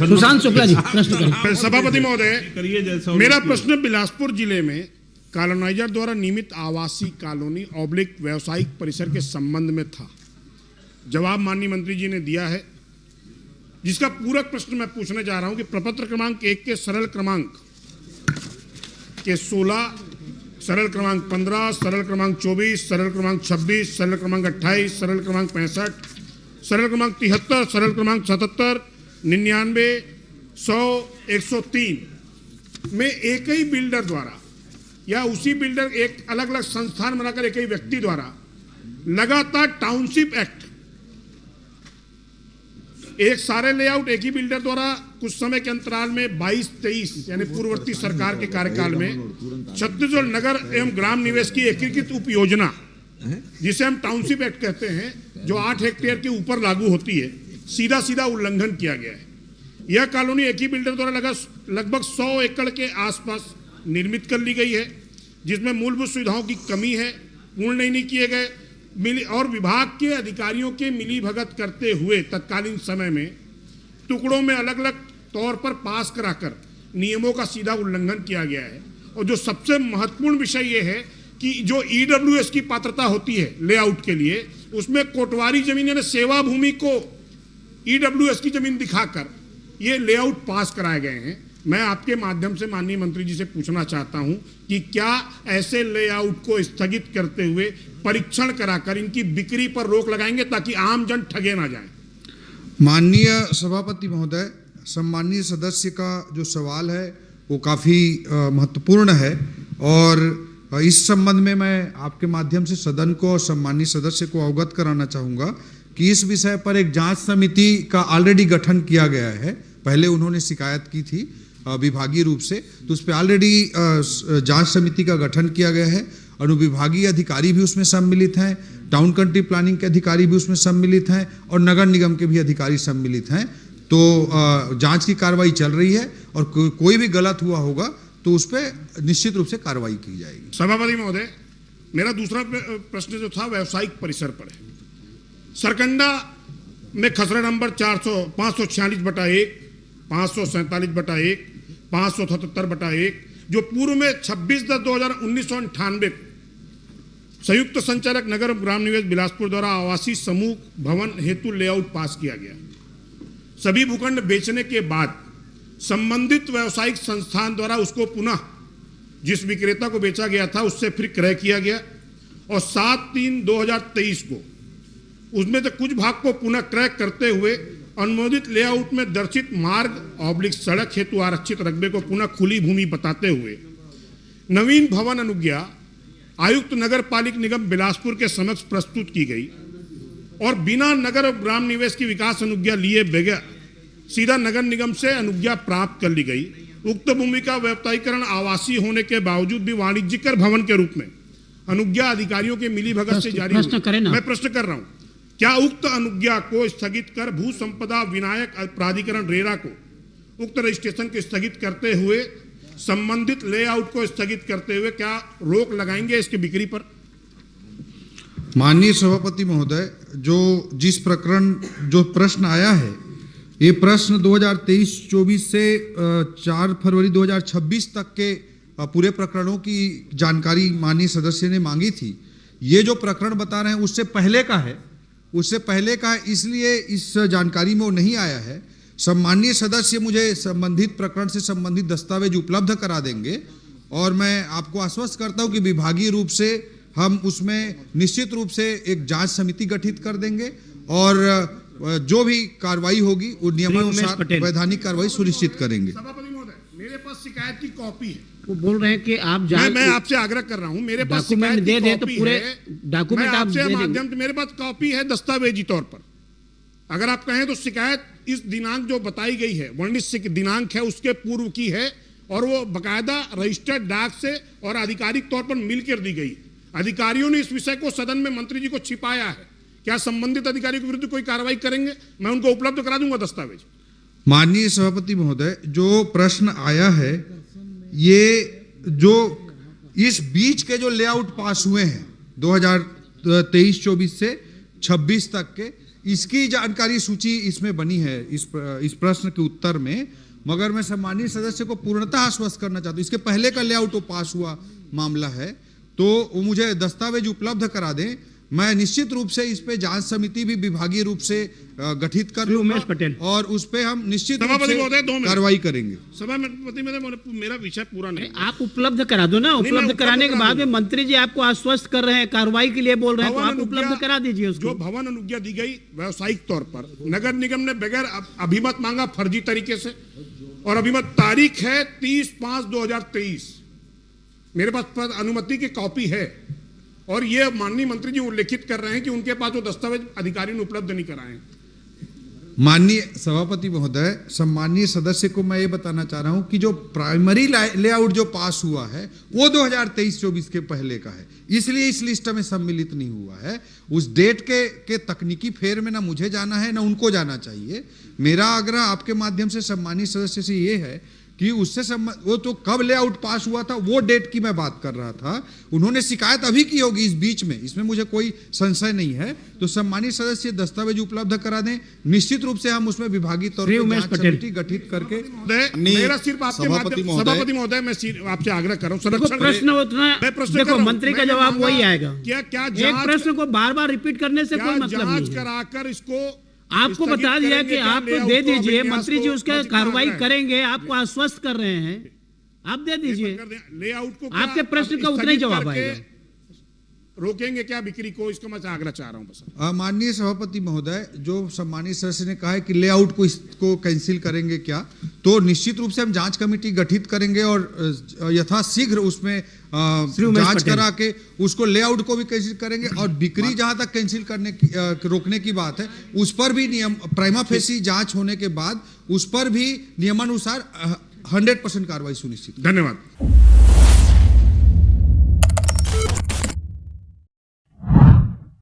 सुशांत शुक्ला जी प्रश्न करें। सभापति महोदय, मेरा प्रश्न बिलासपुर जिले में कॉलोनाइजर द्वारा नियमित आवासीय कॉलोनी ऑब्लिक व्यावसायिक परिसर के संबंध में था। जवाब माननीय मंत्री जी ने दिया है, जिसका पूरक प्रश्न मैं पूछने जा रहा हूं कि प्रपत्र क्रमांक 1 के सरल क्रमांक के 16, सरल क्रमांक 15, सरल क्रमांक 24, सरल क्रमांक 26, सरल क्रमांक 28, सरल क्रमांक 65, सरल क्रमांक 73, सरल क्रमांक 77, 99, 100, 103 में एक ही बिल्डर द्वारा या उसी बिल्डर एक अलग अलग संस्थान बनाकर एक ही व्यक्ति द्वारा लगातार टाउनशिप एक्ट, एक सारे लेआउट एक ही बिल्डर द्वारा कुछ समय के अंतराल में 22-23 यानी पूर्ववर्ती सरकार के कार्यकाल में छत्तीसगढ़ नगर एवं ग्राम निवेश की एकीकृत उप योजना, जिसे हम टाउनशिप एक्ट कहते हैं, जो 8 हेक्टेयर के ऊपर लागू होती है, सीधा सीधा उल्लंघन किया गया है। यह कॉलोनी एक ही बिल्डर द्वारा लगभग 100 एकड़ के आसपास निर्मित कर ली गई है, जिसमें मूलभूत सुविधाओं की कमी है, पूर्ण नहीं किए गए और विभाग के अधिकारियों के मिली भगत करते हुए तत्कालीन समय में टुकड़ों में अलग अलग तौर पर पास कराकर नियमों का सीधा उल्लंघन किया गया है। और जो सबसे महत्वपूर्ण विषय यह है कि जो ईडब्ल्यूएस की पात्रता होती है लेआउट के लिए, उसमें कोटवारी जमीन यानी सेवा भूमि को ईडब्ल्यूएस की जमीन दिखाकर ये लेआउट पास कराए गए हैं। मैं आपके माध्यम से माननीय मंत्री जी से पूछना चाहता हूं कि क्या ऐसे लेआउट को स्थगित करते हुए परीक्षण कराकर इनकी बिक्री पर रोक लगाएंगे ताकि आम जन ठगे ना जाएं? माननीय सभापति महोदय, सम्माननीय सदस्य का जो सवाल है वो काफ़ी महत्वपूर्ण है और इस संबंध में मैं आपके माध्यम से सदन को और सम्माननीय सदस्य को अवगत कराना चाहूँगा कि इस विषय पर एक जांच समिति का ऑलरेडी गठन किया गया है। पहले उन्होंने शिकायत की थी विभागीय रूप से, तो उस पर ऑलरेडी जांच समिति का गठन किया गया है। अनुविभागीय अधिकारी भी उसमें सम्मिलित हैं, टाउन कंट्री प्लानिंग के अधिकारी भी उसमें सम्मिलित हैं और नगर निगम के भी अधिकारी सम्मिलित हैं। तो जांच की कार्रवाई चल रही है और कोई भी गलत हुआ होगा तो उस पर निश्चित रूप से कार्रवाई की जाएगी। सभापति महोदय, मेरा दूसरा प्रश्न जो था व्यावसायिक परिसर पर है। सरकंडा में खसरा नंबर 546/1, 547/1, 577/1, जो पूर्व में 26/10/1998 संयुक्त संचालक नगर ग्राम निवेश बिलासपुर द्वारा आवासीय समूह भवन हेतु लेआउट पास किया गया। सभी भूखंड बेचने के बाद संबंधित व्यावसायिक संस्थान द्वारा उसको पुनः जिस विक्रेता को बेचा गया था उससे फिर क्रय किया गया और 7/3/2023 को उसमें से कुछ भाग को पुनः क्रय करते हुए अनुमोदित लेआउट में दर्शित मार्ग ऑब्लिक सड़क हेतु आरक्षित रकबे को पुनः खुली भूमि बताते हुए नवीन भवन अनुज्ञा आयुक्त नगर पालिक निगम बिलासपुर के समक्ष प्रस्तुत की गई और बिना नगर और ग्राम निवेश की विकास अनुज्ञा लिए बगैर सीधा नगर निगम से अनुज्ञा प्राप्त कर ली गई। उक्त भूमि का व्यावसायीकरण आवासीय होने के बावजूद भी वाणिज्यिक भवन के रूप में अनुज्ञा अधिकारियों के मिली भगत से जारी हुई। मैं प्रश्न कर रहा हूं, क्या उक्त अनुज्ञा को स्थगित कर भू संपदा विनायक प्राधिकरण रेरा को उक्त रजिस्ट्रेशन को स्थगित करते हुए संबंधित लेआउट को स्थगित करते हुए क्या रोक लगाएंगे इसकी बिक्री पर? माननीय सभापति महोदय, जो प्रश्न आया है, ये प्रश्न 2023-24 से 4 फरवरी 2026 तक के पूरे प्रकरणों की जानकारी माननीय सदस्य ने मांगी थी। ये जो प्रकरण बता रहे हैं उससे पहले का है, इसलिए इस जानकारी में वो नहीं आया है। सम्माननीय सदस्य मुझे संबंधित प्रकरण से संबंधित दस्तावेज उपलब्ध करा देंगे और मैं आपको आश्वस्त करता हूं कि विभागीय रूप से हम उसमें निश्चित रूप से एक जांच समिति गठित कर देंगे और जो भी कार्रवाई होगी वो नियमानुसार वैधानिक कार्रवाई सुनिश्चित करेंगे। सभापति महोदय, मेरे पास शिकायत की कॉपी है। वो बोल रहे हैं कि आप मैं आपसे आग्रह कर रहा हूं, मेरे पास डॉक्यूमेंट दे दें तो पूरे डॉक्यूमेंट आप दे माध्यम मेरे पास कॉपी है दस्तावेजी तौर पर। अगर आप कहें तो शिकायत इस दिनांक जो बताई गई है, वर्णित दिनांक है, उसके पूर्व की है और वो बकायदा रजिस्टर्ड डाक से और आधिकारिक तौर पर मिलकर दी गई। अधिकारियों ने इस विषय को सदन में मंत्री जी को छिपाया है। क्या संबंधित अधिकारियों के विरुद्ध कोई कार्रवाई करेंगे? मैं उनको उपलब्ध करा दूंगा दस्तावेज। माननीय सभापति महोदय, जो प्रश्न आया है, ये जो इस बीच के जो लेआउट पास हुए हैं 2023-24 से 26 तक के, इसकी जानकारी सूची इसमें बनी है इस प्रश्न के उत्तर में, मगर मैं सम्मानीय सदस्य को पूर्णतः आश्वस्त करना चाहता हूँ, इसके पहले का लेआउट वो पास हुआ मामला है, तो वो मुझे दस्तावेज उपलब्ध करा दें। मैं निश्चित रूप से इस पे जांच समिति भी विभागीय रूप से गठित कर लूंगा उमेश पटेल। और उस पे हम निश्चित रूप सभापति से महोदय, 2 मिनट। कार्रवाई करेंगे। सभापति मेरा विषय पूरा नहीं। आप उपलब्ध करा दो ना, मैं उपलब्ध कराने के करा बाद में दूंगा। मंत्री जी आपको आश्वस्त कर रहे हैं, कार्रवाई के लिए बोल रहे हैं, तो भवन आप उपलब्ध अनुज्ञा- करा दीजिए उसको। जो भवन अनुज्ञा दी गई व्यावसायिक तौर पर, नगर निगम ने बगैर अभिमत मांगा फर्जी तरीके से, और अभिमत तारीख है 30/5/2023। मेरे पास अनुमति की कॉपी है, और ये माननीय मंत्री जी उल्लेखित कर रहे हैं कि उनके पास वो दस्तावेज अधिकारी ने उपलब्ध नहीं कराए हैं। माननीय सभापति महोदय, सम्मानीय सदस्य को मैं ये बताना चाह रहा हूं कि जो प्राइमरी लेआउट जो पास हुआ है वो 2023-24 के पहले का है, इसलिए इस लिस्ट में सम्मिलित नहीं हुआ है। उस डेट के तकनीकी फेर में ना मुझे जाना है ना उनको जाना चाहिए। मेरा आग्रह आपके माध्यम से सम्मानीय सदस्य से ये है कि उससे वो तो कब लेआउट पास हुआ था वो डेट की मैं बात कर रहा था। उन्होंने शिकायत अभी की होगी इस बीच में, इसमें मुझे कोई संशय नहीं है। तो सम्मानीय सदस्य दस्तावेज उपलब्ध करा दें, निश्चित रूप से हम उसमें विभागीय तौर श्री पर उमेश जांच पटेल। समिति गठित करके मेरा सिर्फ आपके सभापति माध्यम, महोदय। सभापति महोदय, मैं आपसे आग्रह कर रहा हूँ, देखो संरक्षण प्रश्न उतना, मैं प्रश्न कर देखो रहा हूं। मंत्री का मैंने जवाब मांगा, वही आएगा। क्या एक जांच- प्रश्न को बार बार रिपीट करने से कोई मतलब जांच नहीं है। कराकर इसको आपको स्थगित बता दिया करेंगे कि क्या आप लेआउट दे को, दीजिए, अभिन्यास मंत्री जी को? उसका मंत्री कार्रवाई मांग रहे हैं। करेंगे, आपको आश्वस्त कर रहे हैं, आप दे दीजिए। लेआउट को आपके प्रश्न का उतना ही जवाब आएगा। रोकेंगे क्या बिक्री को, इसका मैं आग्रह चाह रहा हूं बस। माननीय सभापति महोदय, जो सम्मानीय सदस्य ने कहा है कि लेआउट को इसको कैंसिल करेंगे क्या, तो निश्चित रूप से हम जांच कमेटी गठित करेंगे और यथाशीघ्र उसमें श्री उमेश जांच पटेल। करा के उसको लेआउट को भी कैंसिल करेंगे, और बिक्री जहां तक कैंसिल करने की रोकने की बात है उस पर भी नियम प्राइमा फेसी जांच होने के बाद उस पर भी नियमानुसार 100% कार्रवाई सुनिश्चित। धन्यवाद।